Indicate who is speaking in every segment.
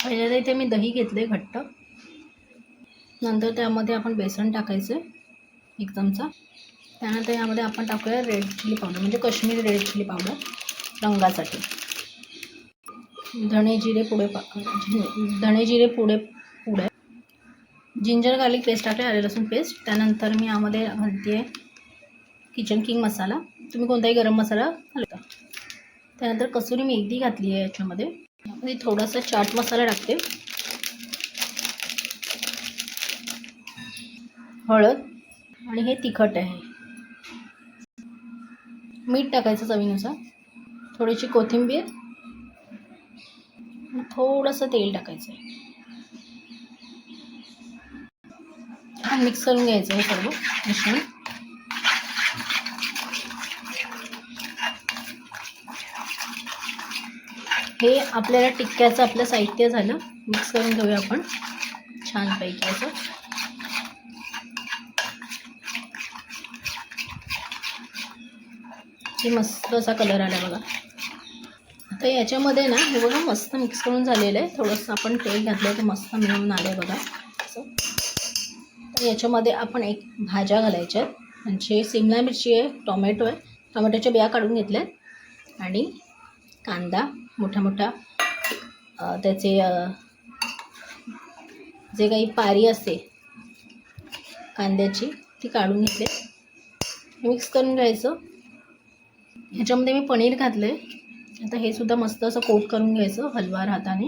Speaker 1: पहिल्यांदा इथे मी दही घेतले घट्ट, नंतर त्यामध्ये आपण बेसन टाकायचं 1 चमचा. त्यानंतर यामध्ये आपण टाकूया रेड चिली पावडर, म्हणजे काश्मीरी रेड चिली पावडर रंगासाठी. धणे जिरे पुढे जिंजर गार्लिक पेस्ट टाकले, आले लसूण पेस्ट. त्यानंतर मी यामध्ये घालते आहे किचन किंग मसाला, तुम्ही कोणताही गरम मसाला घालता. त्यानंतर कसुरी मेथी घातली आहे यामध्ये थोडासा चाट मसाला टाकते, हळद आणि हे तिखट आहे. मीठ टाकायचं चवीनुसार, थोडीशी कोथिंबीर, थोडंसं तेल टाकायचं. मिक्स करून घ्यायचं हे सर्व मिश्रण. हे आपल्याला टिक्क्याचं आपलं साहित्य झालं. मिक्स करून घेऊया आपण छानपैकी असं. हे मस्त असा कलर आला बघा. आता याच्यामध्ये ना हे बघा मस्त मिक्स करून झालेलं आहे. थोडंसं आपण तेल घातलं तर मस्त मिळून आलं आहे बघा असं. तर याच्यामध्ये आपण एक भाज्या घालायच्या आहेत, म्हणजे शिमला मिरची आहे, टोमॅटो आहे, टोमॅटोच्या बिया काढून घेतल्या आहेत, आणि कांदा मोठा मोठा, त्याचे जे काही पारी असते कांद्याची ती काढून घेतले. मिक्स करून घ्यायचं. ह्याच्यामध्ये मी पनीर घातलं आहे. आता हे सुद्धा मस्त असं कोट करून घ्यायचं हलवार हाताने.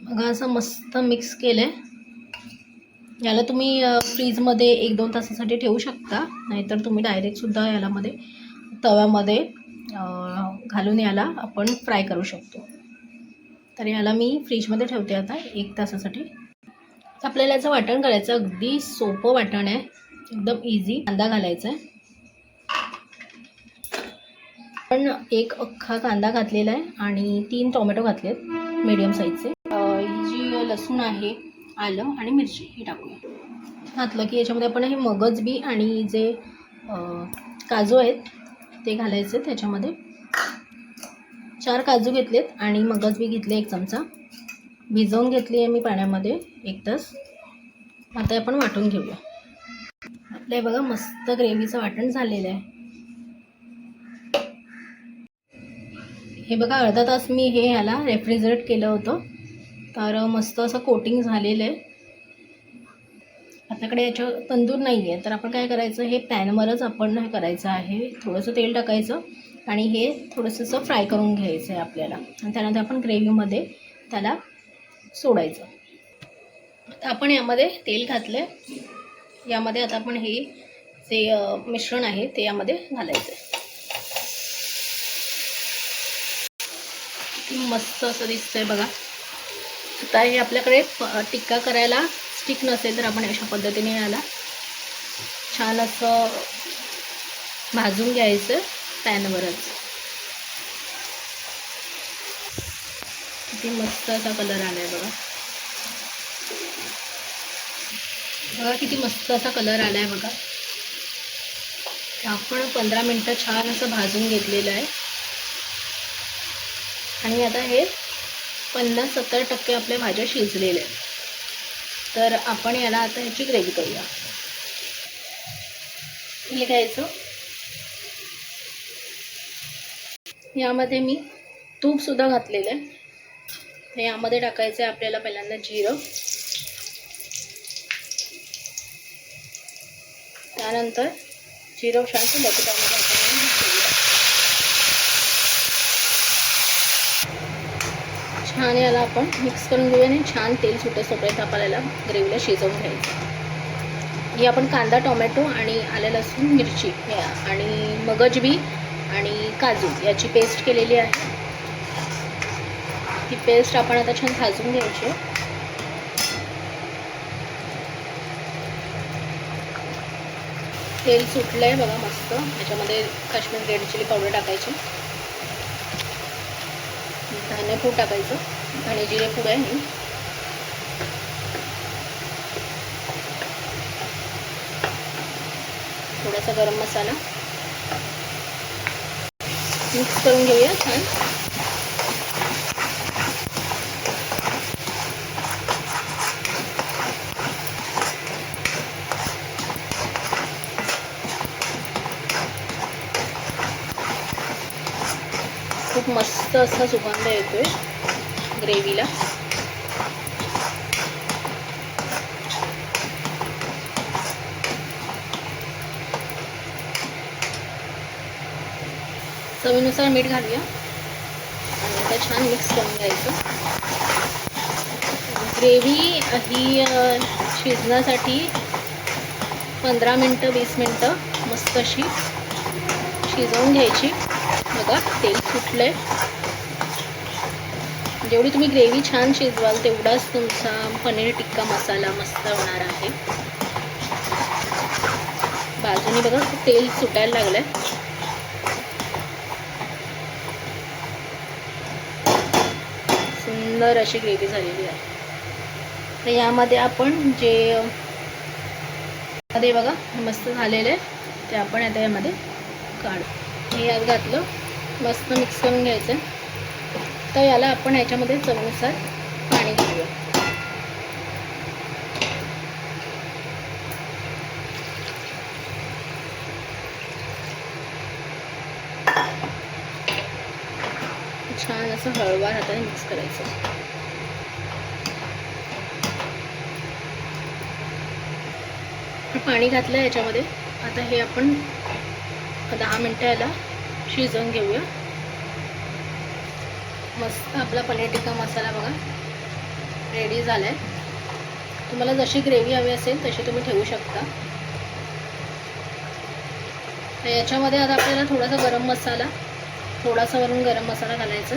Speaker 1: बघा असं मस्त मिक्स केलं आहे. याला तुम्ही फ्रीजमध्ये 1-2 तासासाठी ठेवू शकता, नाहीतर तुम्ही डायरेक्टसुद्धा यालामध्ये तव्यामध्ये घालून याला आपण फ्राय करू शकतो. तर याला मी फ्रीजमध्ये ठेवते आता 1 तासासाठी. आपल्याला याचं वाटण करायचं, अगदी सोपं वाटण आहे, एकदम इझी. कांदा घालायचा आहे, पण 1 अख्खा कांदा घातलेला आहे आणि 3 टोमॅटो घातले आहेत मीडियम साईजचे. ही जी लसूण आहे, आलं आणि मिरची ही टाकूया. घातलं की याच्यामध्ये आपण हे मगज बी आणि जे काजू आहेत ते घालायचे. त्याच्यामध्ये 4 काजू घेतलेत आणि मगज बी घेतले 1 चमचा. भिजवून घेतली आहे मी पाण्यामध्ये 1 तास. आता आपण वाटून घेऊया. आपल्या बघा मस्त ग्रेव्हीचं वाटण झालेलं आहे. हे बघा अर्धा तास मी हे ह्याला रेफ्रिजरेट केलं होतं, तर मस्त असं कोटिंग झालेलं आहे. आपल्याकडे याच्यावर तंदूर नाही आहे, तर आपण काय करायचं, हे पॅनवरच आपण हे करायचं आहे. थोडंसं तेल टाकायचं आणि हे थोडंसं असं फ्राय करून घ्यायचं आहे आपल्याला, आणि त्यानंतर आपण ग्रेव्हीमध्ये त्याला सोडायचं. आता आपण यामध्ये तेल घातलं आहे. यामध्ये आता आपण हे जे मिश्रण आहे ते यामध्ये घालायचं आहे. मस्त असं दिसतंय बघा. आता हे आपल्याकडे टिक्का करायला स्टिक नसेल तर आपण अशा पद्धतीने याला छान असं भाजून घ्यायचं पॅनवरच. किती मस्त असा कलर आलाय बघा. बघा किती मस्त असा कलर आलाय बघा. आपण 15 मिनटं छान असं भाजून घेतलेलं आहे, आणि आता हे 50-70% आपल्या भाज्या शिजलेल्या आहेत. तर आपण याला आता ह्याची ग्रेव्ही करूया. हे घ्यायचं, यामध्ये मी तूपसुद्धा घातलेलं आहे. हे यामध्ये टाकायचं आहे आपल्याला पहिल्यांदा जिरं, त्यानंतर जिरं छान केलं की त्यामध्ये छान याला आपण मिक्स करून घेऊया आणि छान तेल सुटेपर्यंत आपल्याला ग्रेव्हीला शिजवून घ्यायचं. ही आपण कांदा, टोमॅटो आणि आलं लसूण मिरची आणि मगज बी आणि काजू याची पेस्ट केलेली आहे. ही पेस्ट आपण आता छान भाजून घ्यायची. तेल सुटलं आहे बघा मस्त. याच्यामध्ये काश्मीर रेड चिली पावडर टाकायची, धनेपूड टाकायचं, धणे जिरे पूड आहे, थोडासा गरम मसाला. मिक्स करून घेऊया छान. खूप मस्त असा सुगंध येतोय ग्रेव्हीला. चवीनुसार मीठ घालूया आणि आता छान मिक्स करून घ्यायचं. ग्रेव्ही ही शिजण्यासाठी 15 मिनटं 20 मिनटं मस्त अशी शिजवून घ्यायची. बघा तेल सुटलंय. जेवढी तुम्ही ग्रेव्ही छान शिजवाल तेवढाच तुमचा पनीर टिक्का मसाला मस्त होणार आहे. बाजूने बघा तेल सुटायला लागलंय. सुंदर अशी ग्रेव्ही झालेली आहे. तर यामध्ये आपण जे मध्ये बघा मस्त झालेले ते आपण आता यामध्ये काढू. हे यात घातलं, मस्त मिक्स करून घ्यायचं. तर याला आपण ह्याच्यामध्ये चवीनुसार पाणी घालूया. छान असं हळूवार हाताने मिक्स करायचं. पाणी घातलं याच्यामध्ये. आता हे आपण 10 मिनटं याला शिजवून घेऊया. मस्त आपला पनीर टिक्का मसाला बघा रेडी झाला आहे. तुम्हाला जशी ग्रेव्ही हवी असेल तशी तुम्ही ठेवू शकता. तर याच्यामध्ये आता आपल्याला थोडासा गरम मसाला, थोडासा वरून गरम मसाला घालायचा.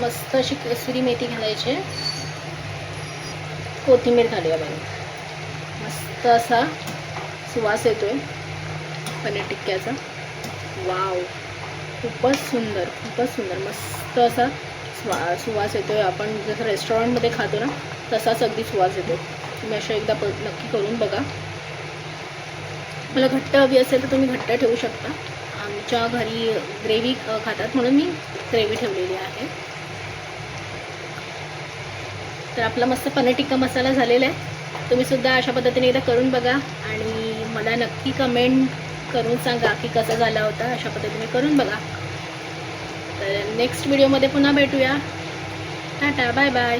Speaker 1: मस्त अशी कसुरी मेथी घालायची. कोथिंबीर घालूया बाई. मस्त असा सुवास येतोय पनीर टिक्क्याचा. वाव, खूपच सुंदर, खूपच सुंदर. मस्त असा सुवास येतोय. आपण जसं रेस्टॉरंटमध्ये खातो ना तसाच अगदी सुवास येतो. तुम्ही अशा एकदा नक्की करून बघा. मला घट्ट हवी असेल तर तुम्ही घट्ट ठेवू शकता. आमच्या घरी ग्रेव्ही खातात म्हणून मी ग्रेव्ही ठेवलेली आहे. तर आपला मस्त पनीर टिक्का मसाला झालेला आहे. तुम्ही सुद्धा अशा पद्धतीने एकदा करून बघा आणि मला नक्की कमेंट करून सांगा की कसा झाला होता. अशा पद्धतीने करून बघा. तर नेक्स्ट व्हिडिओमध्ये पुन्हा भेटूया. Tata, bye bye.